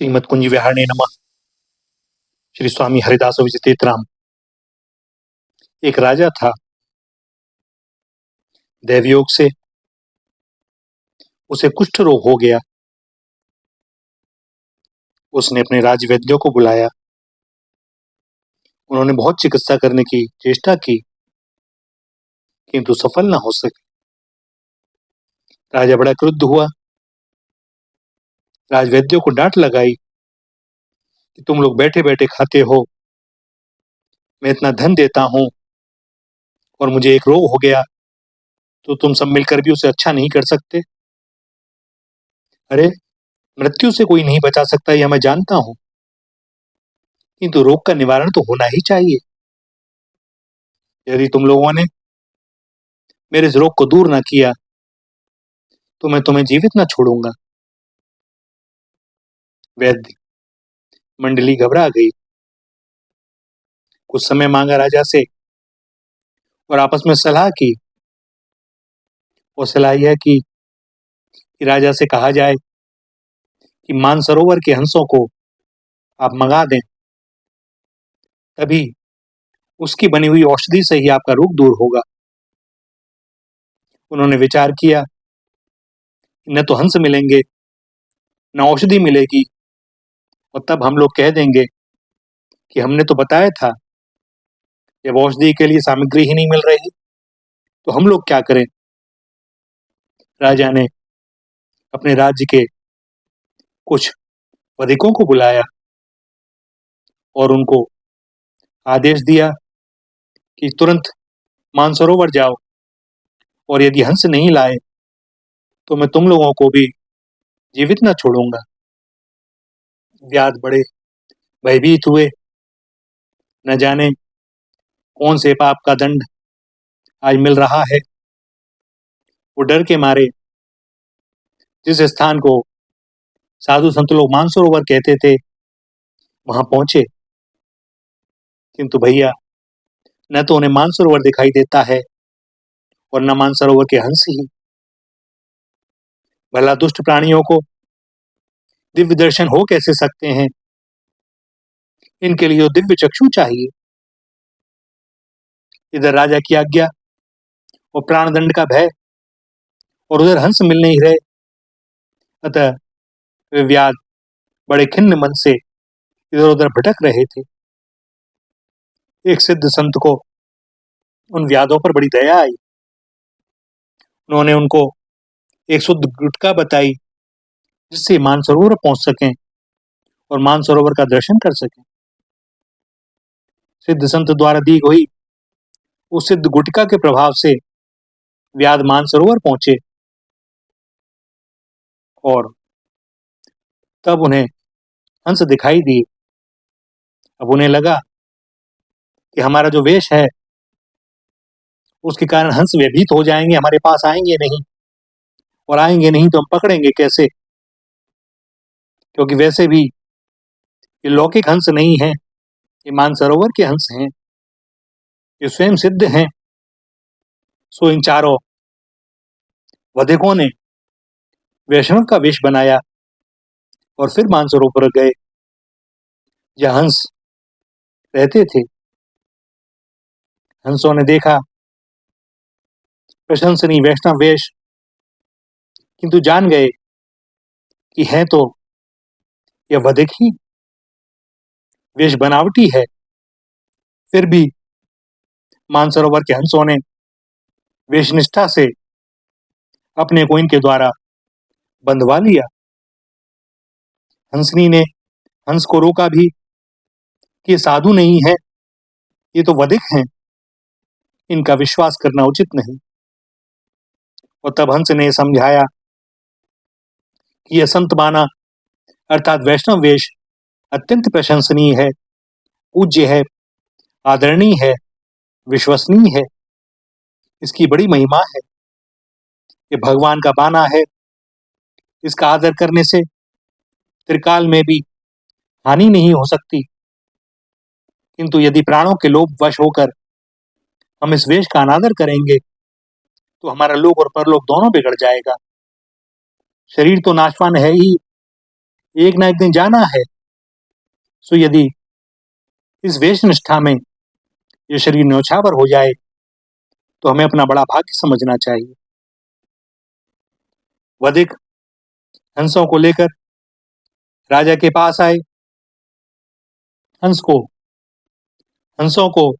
श्रीमद कुंज विहारणे नमः। श्री स्वामी हरिदास विजितेत राम। एक राजा था। दैवयोग से उसे कुष्ठ रोग हो गया। उसने अपने राजवैद्यों को बुलाया। उन्होंने बहुत चिकित्सा करने की चेष्टा की, किंतु सफल न हो सके। राजा बड़ा क्रुद्ध हुआ। राजवैद्यों को डांट लगाई कि तुम लोग बैठे बैठे खाते हो, मैं इतना धन देता हूं और मुझे एक रोग हो गया तो तुम सब मिलकर भी उसे अच्छा नहीं कर सकते। अरे, मृत्यु से कोई नहीं बचा सकता, यह मैं जानता हूं, किंतु रोग का निवारण तो होना ही चाहिए। यदि तुम लोगों ने मेरे इस रोग को दूर न किया तो मैं तुम्हें जीवित न छोड़ूंगा। वैद्य मंडली घबरा गई। कुछ समय मांगा राजा से और आपस में सलाह की। वो सलाह यह की कि राजा से कहा जाए कि मानसरोवर के हंसों को आप मंगा दें, तभी उसकी बनी हुई औषधि से ही आपका रोग दूर होगा। उन्होंने विचार किया, न तो हंस मिलेंगे न औषधि मिलेगी, और तब हम लोग कह देंगे कि हमने तो बताया था। जब औषधि के लिए सामग्री ही नहीं मिल रही तो हम लोग क्या करें। राजा ने अपने राज्य के कुछ वधिकों को बुलाया और उनको आदेश दिया कि तुरंत मानसरोवर जाओ, और यदि हंस नहीं लाए तो मैं तुम लोगों को भी जीवित न छोड़ूंगा। व्याध बड़े भयभीत हुए। न जाने कौन से पाप का दंड आज मिल रहा है। वो डर के मारे जिस स्थान को साधु संत लोग मानसरोवर कहते थे वहां पहुंचे, किंतु भैया न तो उन्हें मानसरोवर दिखाई देता है और न मानसरोवर के हंस ही। भला दुष्ट प्राणियों को दिव्य दर्शन हो कैसे सकते हैं। इनके लिए तो दिव्य चक्षु चाहिए। इधर राजा की आज्ञा और प्राणदंड का भय, और उधर हंस मिल नहीं रहे। अतः वे व्याध बड़े खिन्न मन से इधर उधर भटक रहे थे। एक सिद्ध संत को उन व्याधों पर बड़ी दया आई। उन्होंने उनको एक शुद्ध गुटका बताई जिससे मानसरोवर पहुंच सकें और मानसरोवर का दर्शन कर सकें। सिद्ध संत द्वारा दी गई उस सिद्ध गुटका के प्रभाव से व्याध मानसरोवर पहुंचे, और तब उन्हें हंस दिखाई दिए। अब उन्हें लगा कि हमारा जो वेश है उसके कारण हंस व्यभीत हो जाएंगे, हमारे पास आएंगे नहीं, और आएंगे नहीं तो हम पकड़ेंगे कैसे, क्योंकि वैसे भी ये लौकिक हंस नहीं है, ये मानसरोवर के हंस हैं, ये स्वयं सिद्ध हैं। सो इन चारों वधिकों ने वैष्णव का वेश बनाया और फिर मानसरोवर गए जहां हंस रहते थे। हंसों ने देखा प्रशंसनीय वैष्णव वेश, किंतु जान गए कि है तो यह वधिक ही, वेश बनावटी है। फिर भी मानसरोवर के हंसों ने वेशनिष्ठा से अपने को इनके द्वारा बंधवा लिया। हंसनी ने हंस को रोका भी कि ये साधु नहीं है, ये तो वधिक हैं, इनका विश्वास करना उचित नहीं। और तब हंस ने समझाया कि यह संत बाना अर्थात वैष्णव वेश अत्यंत प्रशंसनीय है, पूज्य है, आदरणीय है, विश्वसनीय है। इसकी बड़ी महिमा है। ये भगवान का बाना है। इसका आदर करने से त्रिकाल में भी हानि नहीं हो सकती, किंतु यदि प्राणों के लोभ वश होकर हम इस वेश का अनादर करेंगे तो हमारा लोक और परलोक दोनों बिगड़ जाएगा। शरीर तो नाशवान है ही, एक ना एक दिन जाना है। सो यदि इस वेश निष्ठा में ये शरीर न्यौछावर हो जाए तो हमें अपना बड़ा भाग्य समझना चाहिए। वधिक हंसों को लेकर राजा के पास आए। हंसों को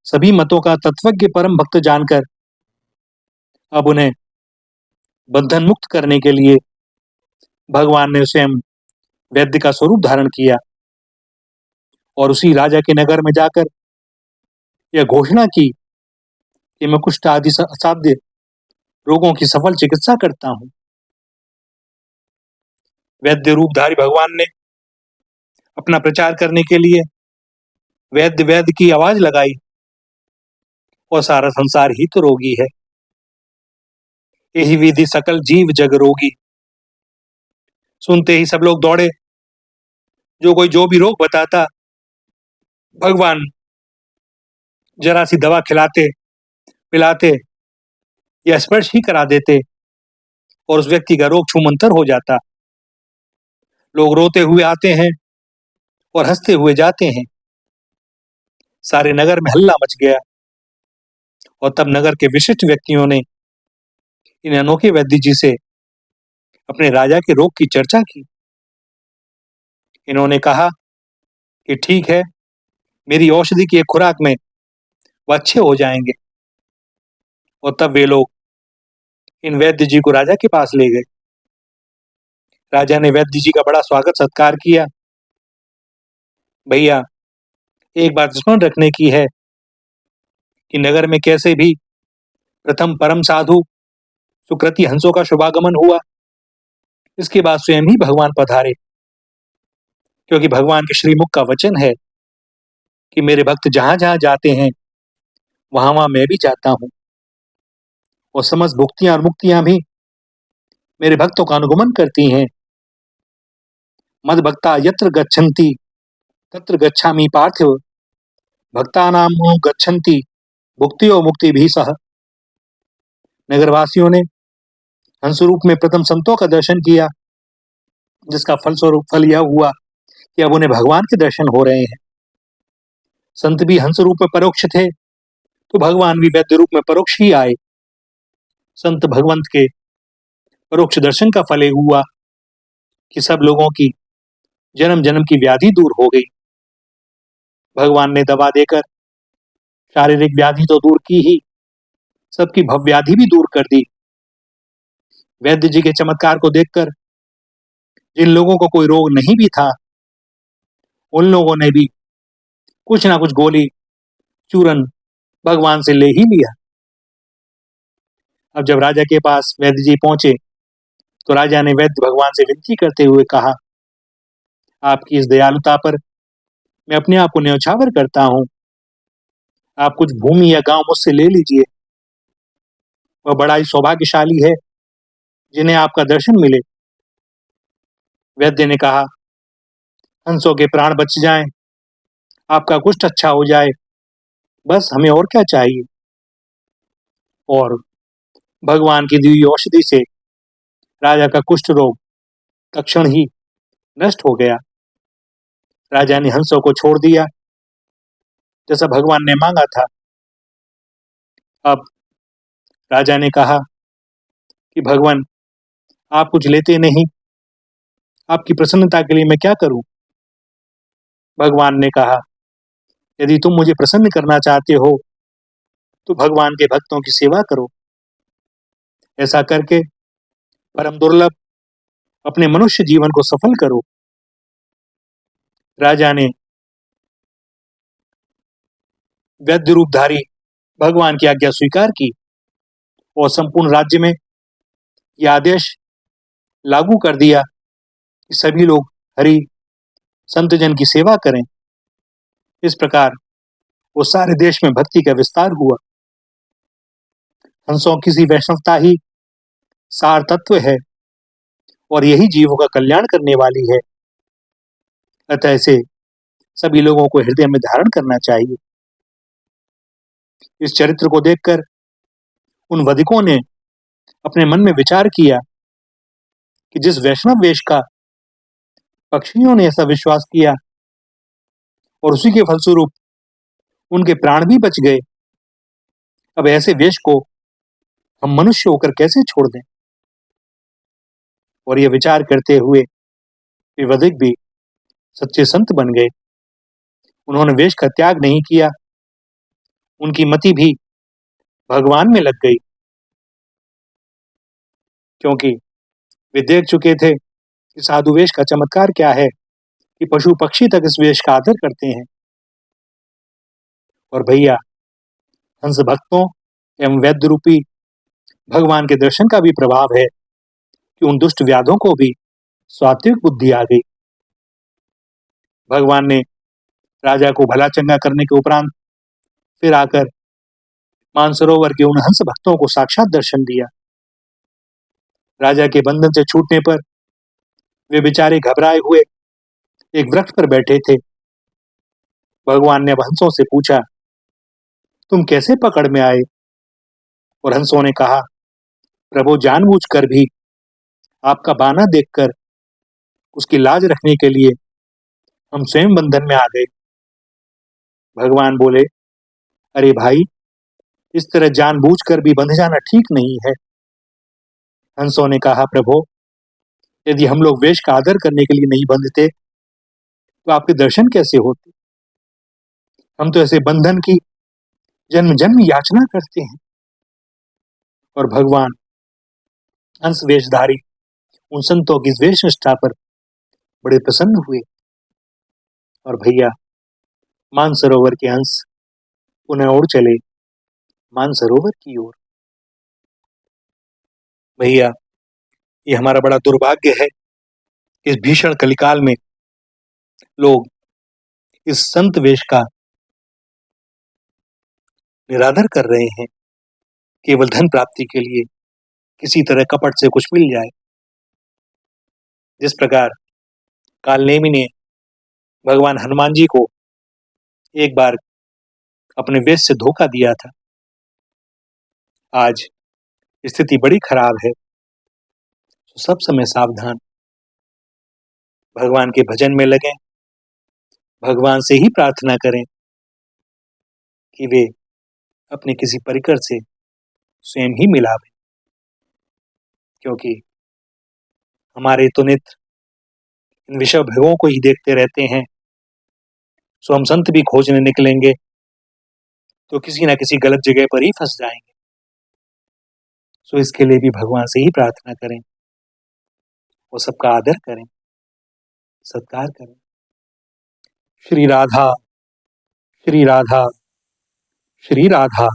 सभी मतों का तत्वज्ञ परम भक्त जानकर अब उन्हें बंधन मुक्त करने के लिए भगवान ने स्वयं वैद्य का स्वरूप धारण किया और उसी राजा के नगर में जाकर यह घोषणा की कि मैं कुष्ठ आदि असाध्य रोगों की सफल चिकित्सा करता हूं। वैद्य रूपधारी भगवान ने अपना प्रचार करने के लिए वैद्य वैद्य की आवाज लगाई और सारा संसार ही तो रोगी है। यही विधि सकल जीव जग रोगी। सुनते ही सब लोग दौड़े। जो कोई जो भी रोग बताता भगवान जरा सी दवा खिलाते पिलाते या स्पर्श ही करा देते और उस व्यक्ति का रोग छूमंतर हो जाता। लोग रोते हुए आते हैं और हंसते हुए जाते हैं। सारे नगर में हल्ला मच गया और तब नगर के विशिष्ट व्यक्तियों ने इन अनोखे वैद्य जी से अपने राजा के रोग की चर्चा की। इन्होंने कहा कि ठीक है, मेरी औषधि की एक खुराक में वह अच्छे हो जाएंगे। और तब वे लोग इन वैद्य जी को राजा के पास ले गए। राजा ने वैद्य जी का बड़ा स्वागत सत्कार किया। भैया, एक बात स्मरण रखने की है कि नगर में कैसे भी प्रथम परम साधु सुकृति हंसों का शुभागमन हुआ, इसके बाद स्वयं ही भगवान पधारे। क्योंकि भगवान के श्रीमुख का वचन है कि मेरे भक्त जहां जहां जाते हैं वहां वहां मैं भी जाता हूं और समस्त भुक्तियां और मुक्तियां भी मेरे भक्तों का अनुगमन करती हैं। मद भक्ता यत्र गच्छन्ति तत्र गच्छामि पार्थिव, भक्तानां गच्छन्ति भुक्तियो मुक्ति भी सह। नगरवासियों ने हंस रूप में प्रथम संतों का दर्शन किया, जिसका फलस्वरूप फल यह हुआ कि अब उन्हें भगवान के दर्शन हो रहे हैं। संत भी हंस रूप में परोक्ष थे तो भगवान भी वैद्य रूप में परोक्ष ही आए। संत भगवंत के परोक्ष दर्शन का फल हुआ कि सब लोगों की जन्म जन्म की व्याधि दूर हो गई। भगवान ने दवा देकर शारीरिक व्याधि तो दूर की ही, सबकी भवव्याधि भी दूर कर दी। वैद्य जी के चमत्कार को देखकर जिन लोगों को कोई रोग नहीं भी था, उन लोगों ने भी कुछ ना कुछ गोली चूरन भगवान से ले ही लिया। अब जब राजा के पास वैद्य जी पहुंचे तो राजा ने वैद्य भगवान से विनती करते हुए कहा, आपकी इस दयालुता पर मैं अपने आप को न्यौछावर करता हूं। आप कुछ भूमि या गांव मुझसे ले लीजिए। वह बड़ा ही सौभाग्यशाली है जिन्हें आपका दर्शन मिले। वैद्य ने कहा, हंसों के प्राण बच जाएं, आपका कुष्ठ अच्छा हो जाए, बस हमें और क्या चाहिए। और भगवान की दी हुई औषधि से राजा का कुष्ठ रोग तत्क्षण ही नष्ट हो गया। राजा ने हंसों को छोड़ दिया जैसा भगवान ने मांगा था। अब राजा ने कहा कि भगवान, आप कुछ लेते नहीं, आपकी प्रसन्नता के लिए मैं क्या करूं। भगवान ने कहा, यदि तुम मुझे प्रसन्न करना चाहते हो तो भगवान के भक्तों की सेवा करो। ऐसा करके परम दुर्लभ अपने मनुष्य जीवन को सफल करो। राजा ने वैद्य रूपधारी भगवान की आज्ञा स्वीकार की और संपूर्ण राज्य में यह आदेश लागू कर दिया कि सभी लोग हरि संतजन की सेवा करें। इस प्रकार वो सारे देश में भक्ति का विस्तार हुआ। हंसों की सी वैष्णवता ही सार तत्व है और यही जीवों का कल्याण करने वाली है। अतः इसे सभी लोगों को हृदय में धारण करना चाहिए। इस चरित्र को देखकर उन वधिकों ने अपने मन में विचार किया कि जिस वैष्णव वेश का पक्षियों ने ऐसा विश्वास किया और उसी के फलस्वरूप उनके प्राण भी बच गए। अब ऐसे वेश को हम मनुष्य होकर कैसे छोड़ दें? और यह विचार करते हुए विवधिक भी सच्चे संत बन गए। उन्होंने वेश का त्याग नहीं किया। उनकी मति भी भगवान में लग गई, क्योंकि वे देख चुके थे कि साधु वेश का चमत्कार क्या है, कि पशु पक्षी तक इस वेश का आदर करते हैं। और भैया, हंस भक्तों एवं वैद्य रूपी भगवान के दर्शन का भी प्रभाव है कि उन दुष्ट व्याधों को भी सात्विक बुद्धि आ गई। भगवान ने राजा को भला चंगा करने के उपरांत फिर आकर मानसरोवर के उन हंस भक्तों को साक्षात दर्शन दिया। राजा के बंधन से छूटने पर वे बेचारे घबराए हुए एक वृक्ष पर बैठे थे। भगवान ने अब हंसों से पूछा, तुम कैसे पकड़ में आए? और हंसों ने कहा, प्रभु, जानबूझकर भी आपका बाना देखकर उसकी लाज रखने के लिए हम स्वयं बंधन में आ गए। भगवान बोले, अरे भाई, इस तरह जानबूझकर भी बंध जाना ठीक नहीं है। हंसों ने कहा, प्रभु, यदि हम लोग वेश का आदर करने के लिए नहीं बंधते तो आपके दर्शन कैसे होते? हम तो ऐसे बंधन की जन्म जन्म याचना करते हैं। और भगवान हंस वेशधारी उन संतों की वेश निष्ठा पर बड़े प्रसन्न हुए। और भैया, मानसरोवर के हंस पुनः उड़ चले मानसरोवर की ओर। भैया, ये हमारा बड़ा दुर्भाग्य है, इस भीषण कलिकाल में लोग इस संत वेश का निरादर कर रहे हैं, केवल धन प्राप्ति के लिए, किसी तरह कपट से कुछ मिल जाए। जिस प्रकार कालनेमी ने भगवान हनुमान जी को एक बार अपने वेश से धोखा दिया था, आज स्थिति बड़ी खराब है। तो सब समय सावधान, भगवान के भजन में लगें, भगवान से ही प्रार्थना करें कि वे अपने किसी परिकर से स्वयं ही मिलावें, क्योंकि हमारे तो नेत्र इन विषय भोगों को ही देखते रहते हैं। सो हम संत भी खोजने निकलेंगे तो किसी ना किसी गलत जगह पर ही फंस जाएंगे। सो इसके लिए भी भगवान से ही प्रार्थना करें और सबका आदर करें, सत्कार करें। श्री राधा, श्री राधा, श्री राधा।